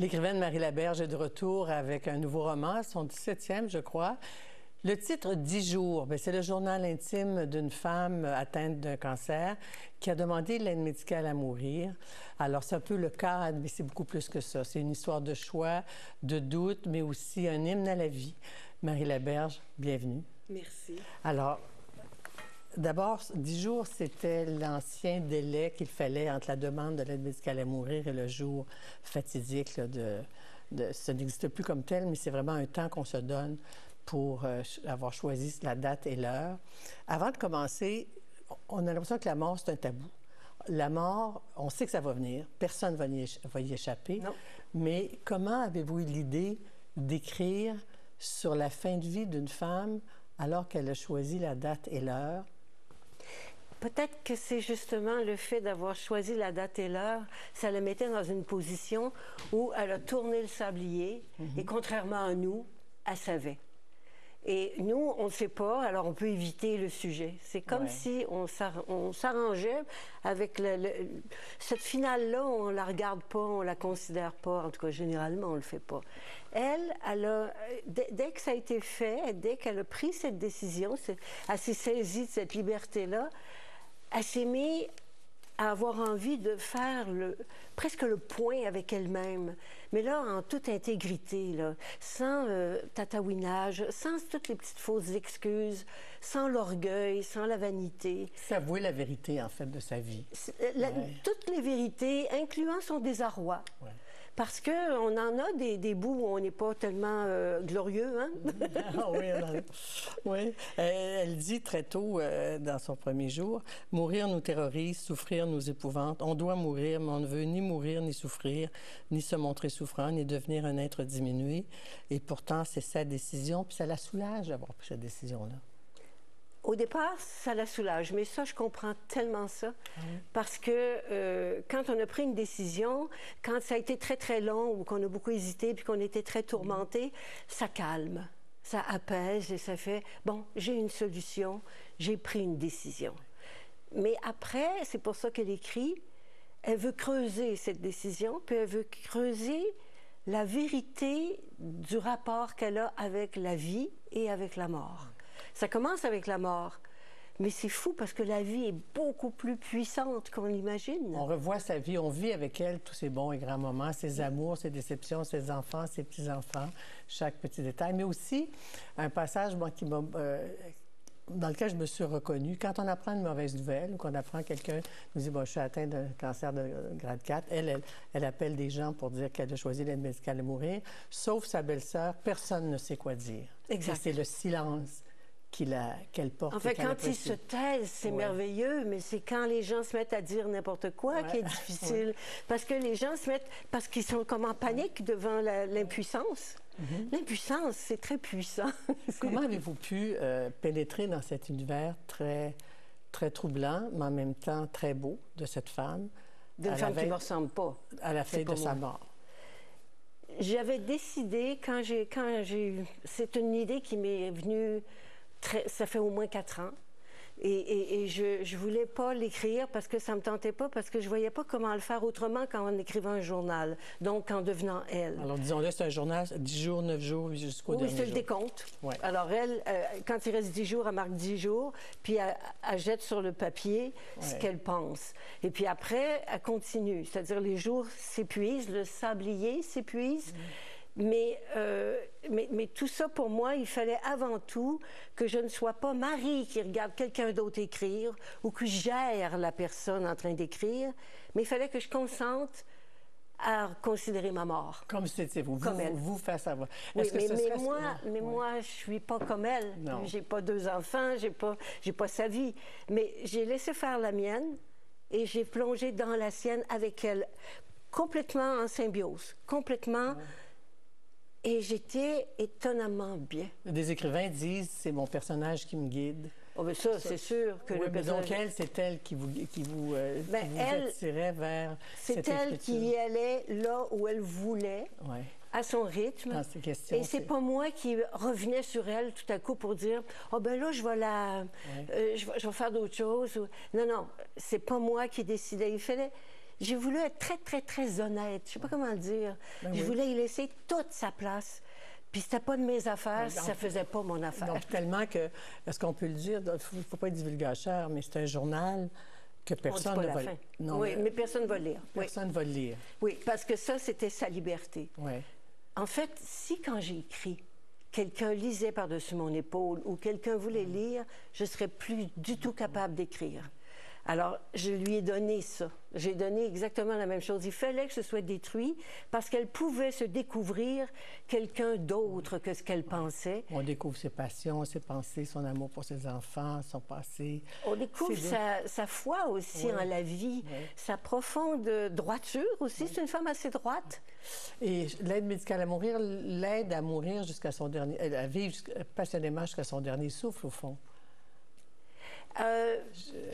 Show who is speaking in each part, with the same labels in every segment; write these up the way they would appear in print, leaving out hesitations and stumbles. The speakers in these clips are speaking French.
Speaker 1: L'écrivaine Marie Laberge est de retour avec un nouveau roman, son 17e, je crois. Le titre « 10 jours », c'est le journal intime d'une femme atteinte d'un cancer qui a demandé l'aide médicale à mourir. Alors, c'est un peu le cadre, mais c'est beaucoup plus que ça. C'est une histoire de choix, de doute, mais aussi un hymne à la vie. Marie Laberge, bienvenue.
Speaker 2: Merci.
Speaker 1: Alors, d'abord, 10 jours, c'était l'ancien délai qu'il fallait entre la demande de l'aide médicale à mourir et le jour fatidique ça n'existe plus comme tel, mais c'est vraiment un temps qu'on se donne pour avoir choisi la date et l'heure. Avant de commencer, on a l'impression que la mort, c'est un tabou. La mort, on sait que ça va venir, personne ne va y échapper.
Speaker 2: Non.
Speaker 1: Mais comment avez-vous eu l'idée d'écrire sur la fin de vie d'une femme alors qu'elle a choisi la date et l'heure?
Speaker 2: Peut-être que c'est justement le fait d'avoir choisi la date et l'heure, ça la mettait dans une position où elle a tourné le sablier et contrairement à nous, elle savait. Et nous, on ne sait pas, alors on peut éviter le sujet. C'est comme si on s'arrangeait avec cette finale-là, on ne la regarde pas, on ne la considère pas. En tout cas, généralement, on ne le fait pas. Elle a, dès que ça a été fait, dès qu'elle a pris cette décision, elle s'est saisie de cette liberté-là, elle s'est mise à avoir envie de faire presque le point avec elle-même. Mais là, en toute intégrité, là, sans tatouinage, sans toutes les petites fausses excuses, sans l'orgueil, sans la vanité.
Speaker 1: S'avouer la vérité, en fait, de sa vie.
Speaker 2: Toutes les vérités, incluant son désarroi. Ouais. Parce qu'on en a des bouts où on n'est pas tellement glorieux, hein?
Speaker 1: Ah oui, oui. Elle dit très tôt, dans son premier jour, « Mourir nous terrorise, souffrir nous épouvante. On doit mourir, mais on ne veut ni mourir, ni souffrir, ni se montrer souffrant, ni devenir un être diminué. Et pourtant, c'est sa décision, puis ça la soulage d'avoir pris cette décision-là. »
Speaker 2: Au départ, ça la soulage, mais ça, je comprends tellement ça, parce que quand on a pris une décision, quand ça a été très, très long, ou qu'on a beaucoup hésité, puis qu'on était très tourmenté, ça calme, ça apaise et ça fait, bon, j'ai une solution, j'ai pris une décision. Mais après, c'est pour ça qu'elle écrit, elle veut creuser cette décision, puis elle veut creuser la vérité du rapport qu'elle a avec la vie et avec la mort. Ça commence avec la mort, mais c'est fou parce que la vie est beaucoup plus puissante qu'on l'imagine.
Speaker 1: On revoit sa vie, on vit avec elle tous ses bons et grands moments, ses amours, ses déceptions, ses enfants, ses petits-enfants, chaque petit détail, mais aussi un passage dans lequel je me suis reconnue. Quand on apprend une mauvaise nouvelle ou qu'on apprend quelqu'un nous dit « je suis atteinte d'un cancer de grade 4 », elle appelle des gens pour dire qu'elle a choisi l'aide médicale à mourir, sauf sa belle-sœur, personne ne sait quoi dire.
Speaker 2: Exact.
Speaker 1: C'est le silence qu'elle porte.
Speaker 2: En fait, quand ils se taisent, c'est merveilleux, mais c'est quand les gens se mettent à dire n'importe quoi qui est difficile. Parce que les gens se mettent... Parce qu'ils sont comme en panique devant l'impuissance. L'impuissance, c'est très puissant.
Speaker 1: Comment avez-vous pu pénétrer dans cet univers très, très troublant, mais en même temps très beau de cette femme?
Speaker 2: D'une femme qui ne me ressemble pas.
Speaker 1: À la veille de sa mort.
Speaker 2: J'avais décidé, quand j'ai eu... C'est une idée qui m'est venue... Ça fait au moins 4 ans. Et je voulais pas l'écrire parce que ça me tentait pas, parce que je voyais pas comment le faire autrement qu'en écrivant un journal, donc en devenant elle.
Speaker 1: Alors, disons-le, c'est un journal 10 jours, 9 jours, jusqu'au dernier jour.
Speaker 2: Oui, c'est le décompte.
Speaker 1: Ouais.
Speaker 2: Alors, elle, quand il reste 10 jours, elle marque 10 jours, puis elle jette sur le papier ce qu'elle pense. Et puis après, elle continue. C'est-à-dire, les jours s'épuisent, le sablier s'épuise. Mais tout ça, pour moi, il fallait avant tout que je ne sois pas Marie qui regarde quelqu'un d'autre écrire ou qui gère la personne en train d'écrire, mais il fallait que je consente à considérer ma mort.
Speaker 1: Comme c'était vous face à vous.
Speaker 2: Oui, mais moi, je suis pas comme elle. J'ai pas 2 enfants, j'ai pas sa vie. Mais j'ai laissé faire la mienne et j'ai plongé dans la sienne avec elle, complètement en symbiose, complètement... Et j'étais étonnamment bien.
Speaker 1: Des écrivains disent « c'est mon personnage qui me guide ».
Speaker 2: Oh, mais ça, c'est sûr que le personnage...
Speaker 1: Donc elle, c'est elle qui vous attirait vers cette écriture.
Speaker 2: C'est elle qui allait là où elle voulait, à son rythme.
Speaker 1: Dans ses questions,
Speaker 2: et c'est pas moi qui revenais sur elle tout à coup pour dire « oh ben là, je vais faire d'autres choses ». Non, non, c'est pas moi qui décidais. j'ai voulu être très, très, très honnête. Je ne sais pas comment le dire.
Speaker 1: Ben
Speaker 2: je
Speaker 1: oui.
Speaker 2: voulais y laisser toute sa place. Puis c'était pas de mes affaires, si ça faisait pas mon affaire.
Speaker 1: Donc, tellement que, est-ce qu'on peut le dire, il ne faut pas être divulgateur, mais c'est un journal que personne
Speaker 2: On dit
Speaker 1: ne
Speaker 2: pas
Speaker 1: va
Speaker 2: la fin.
Speaker 1: Non,
Speaker 2: Oui, mais personne ne va le lire. Oui.
Speaker 1: personne ne va le lire.
Speaker 2: Oui, parce que ça, c'était sa liberté.
Speaker 1: Oui.
Speaker 2: En fait, si quand j'ai écrit, quelqu'un lisait par-dessus mon épaule ou quelqu'un voulait lire, je ne serais plus du tout capable d'écrire. Alors, je lui ai donné ça. J'ai donné exactement la même chose. Il fallait que ce soit détruit parce qu'elle pouvait se découvrir quelqu'un d'autre que ce qu'elle pensait.
Speaker 1: On découvre ses passions, ses pensées, son amour pour ses enfants, son passé.
Speaker 2: On découvre sa foi aussi en la vie, sa profonde droiture aussi. C'est une femme assez droite.
Speaker 1: Et l'aide médicale à mourir l'aide à mourir jusqu'à son dernier... à vivre passionnément jusqu'à son dernier souffle, au fond.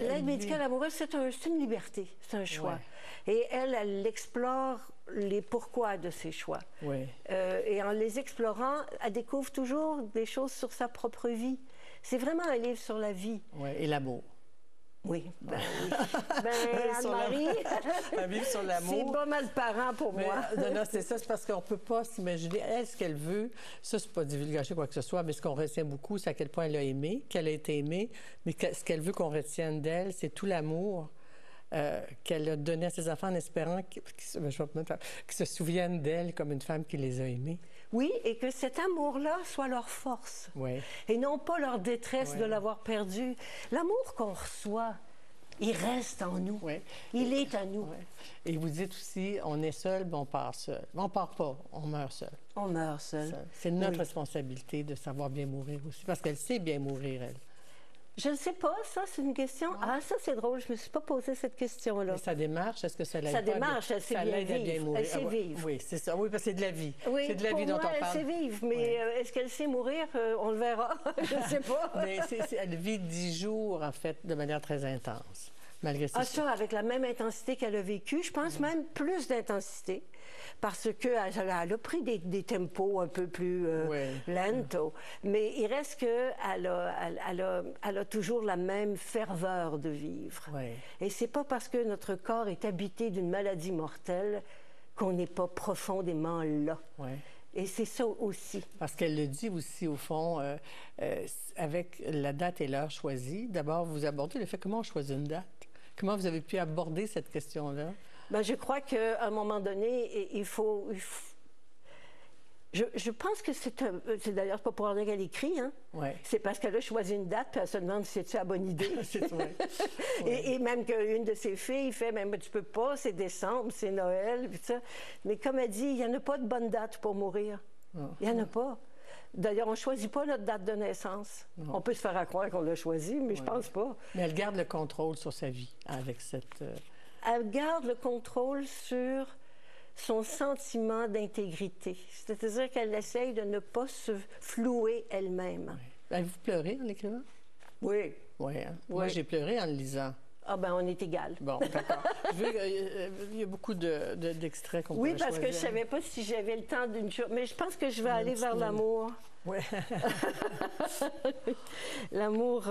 Speaker 2: L'aide médicale amoureuse, c'est une liberté, c'est un choix. Et elle explore les pourquoi de ses choix. Et en les explorant, elle découvre toujours des choses sur sa propre vie. C'est vraiment un livre sur la vie.
Speaker 1: Et l'amour.
Speaker 2: Oui. Anne-Marie,
Speaker 1: un livre sur l'amour.
Speaker 2: C'est pas mal parent pour moi.
Speaker 1: Non, c'est ça, c'est parce qu'on ne peut pas s'imaginer. Elle, ce qu'elle veut, ça, c'est pas divulgacher quoi que ce soit, mais ce qu'on retient beaucoup, c'est à quel point elle a aimé, qu'elle a été aimée, mais ce qu'elle veut qu'on retienne d'elle, c'est tout l'amour qu'elle a donné à ses enfants en espérant qu'ils se souviennent d'elle comme une femme qui les a aimés.
Speaker 2: Oui, et que cet amour-là soit leur force. Et non pas leur détresse de l'avoir perdu. L'amour qu'on reçoit, il reste en nous. Il est à nous.
Speaker 1: Et vous dites aussi, on est seul, mais on part seul. On part pas, on meurt seul.
Speaker 2: On meurt seul.
Speaker 1: C'est notre responsabilité de savoir bien mourir aussi, parce qu'elle sait bien mourir, elle.
Speaker 2: Je ne sais pas, ça, c'est une question. Ah, ça, c'est drôle, je ne me suis pas posé cette question-là.
Speaker 1: Mais sa démarche, est-ce que ça l'aide?
Speaker 2: Sa démarche, elle sait bien vivre. Elle sait vivre.
Speaker 1: Oui, c'est ça. Oui, parce que c'est de la vie.
Speaker 2: Oui,
Speaker 1: c'est de la vie dont on parle.
Speaker 2: Elle sait vivre, mais est-ce qu'elle sait mourir? On le verra. Je ne sais pas.
Speaker 1: Mais elle vit 10 jours, en fait, de manière très intense, malgré ça.
Speaker 2: Ah, ça, avec la même intensité qu'elle a vécu, je pense même plus d'intensité. Parce qu'elle a pris des tempos un peu plus lento. Mais il reste qu'elle a toujours la même ferveur de vivre. Et c'est pas parce que notre corps est habité d'une maladie mortelle qu'on n'est pas profondément là. Et c'est ça aussi.
Speaker 1: Parce qu'elle le dit aussi, au fond, avec la date et l'heure choisie. D'abord, vous abordez le fait comment on choisit une date. Comment vous avez pu aborder cette question-là?
Speaker 2: Bien, je crois qu'à un moment donné, il faut... Je pense que c'est d'ailleurs pas pour rien qu'elle écrit, hein? C'est parce qu'elle a choisi une date, puis elle se demande si c'est la bonne idée. Et même qu'une de ses filles fait, même tu peux pas, c'est décembre, c'est Noël, puis ça. Mais comme elle dit, il n'y en a pas de bonne date pour mourir. Il n'y en a pas. D'ailleurs, on ne choisit pas notre date de naissance. On peut se faire croire qu'on l'a choisi, mais je pense pas.
Speaker 1: Mais elle garde le contrôle sur sa vie avec cette...
Speaker 2: Elle garde le contrôle sur son sentiment d'intégrité. C'est-à-dire qu'elle essaye de ne pas se flouer elle-même.
Speaker 1: Avez-vous pleuré en l'écrivant?
Speaker 2: Oui.
Speaker 1: Moi, j'ai pleuré en le lisant.
Speaker 2: Ah ben on est égal.
Speaker 1: Bon, d'accord. Il y a beaucoup d'extraits qu'on peut choisir.
Speaker 2: Oui, parce que je ne savais pas si j'avais le temps d'une chose. Mais je pense que je vais aller vers l'amour.
Speaker 1: Oui.
Speaker 2: L'amour,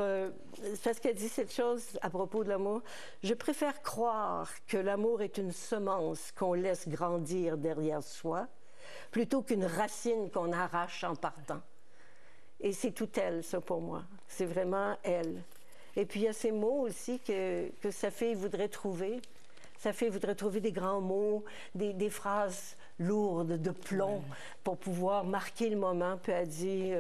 Speaker 2: parce qu'elle dit cette chose à propos de l'amour. Je préfère croire que l'amour est une semence qu'on laisse grandir derrière soi, plutôt qu'une racine qu'on arrache en partant. Et c'est tout elle, ça, pour moi. C'est vraiment elle. Et puis, il y a ces mots aussi que sa fille voudrait trouver. Sa fille voudrait trouver des grands mots, des phrases lourdes de plomb pour pouvoir marquer le moment. Puis elle dit,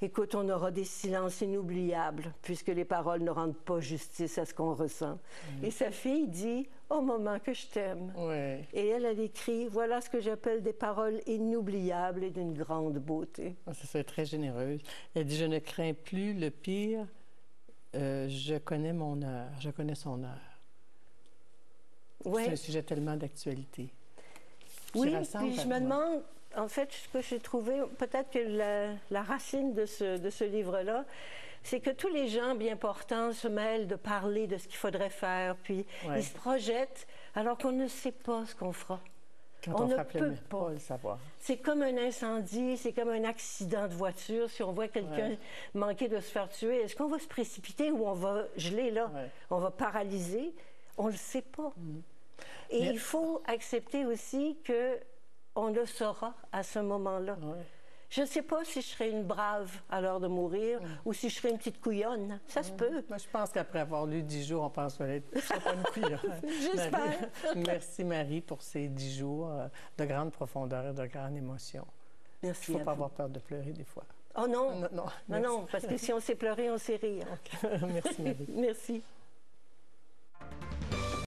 Speaker 2: écoute, on aura des silences inoubliables puisque les paroles ne rendent pas justice à ce qu'on ressent. Et sa fille dit, au moment que je t'aime. Et elle écrit, voilà ce que j'appelle des paroles inoubliables et d'une grande beauté.
Speaker 1: Ça serait très généreuse. Elle dit, je ne crains plus le pire. Je connais mon heure, je connais son heure. C'est un sujet tellement d'actualité.
Speaker 2: Oui, puis je me demande, en fait, ce que j'ai trouvé, peut-être que la racine de ce livre-là, c'est que tous les gens bien portants se mêlent de parler de ce qu'il faudrait faire, puis ils se projettent alors qu'on ne sait pas ce qu'on fera.
Speaker 1: On ne peut pas le savoir.
Speaker 2: C'est comme un incendie, c'est comme un accident de voiture. Si on voit quelqu'un manquer de se faire tuer, est-ce qu'on va se précipiter ou on va geler là? On va paralyser? On ne le sait pas. Et il faut accepter aussi qu'on le saura à ce moment-là.
Speaker 1: Oui.
Speaker 2: Je ne sais pas si je serai une brave à l'heure de mourir ou si je serai une petite couillonne. Ça se peut.
Speaker 1: Moi, je pense qu'après avoir lu 10 jours, on pense que tu ne seras pas une couillonne.
Speaker 2: J'espère.
Speaker 1: Merci, Marie, pour ces 10 jours de grande profondeur et de grande émotion.
Speaker 2: Merci.
Speaker 1: Il ne faut pas avoir peur de pleurer des fois.
Speaker 2: Oh non!
Speaker 1: Non,
Speaker 2: Non, parce que si on sait pleurer, on sait rire.
Speaker 1: Merci, Marie.
Speaker 2: Merci.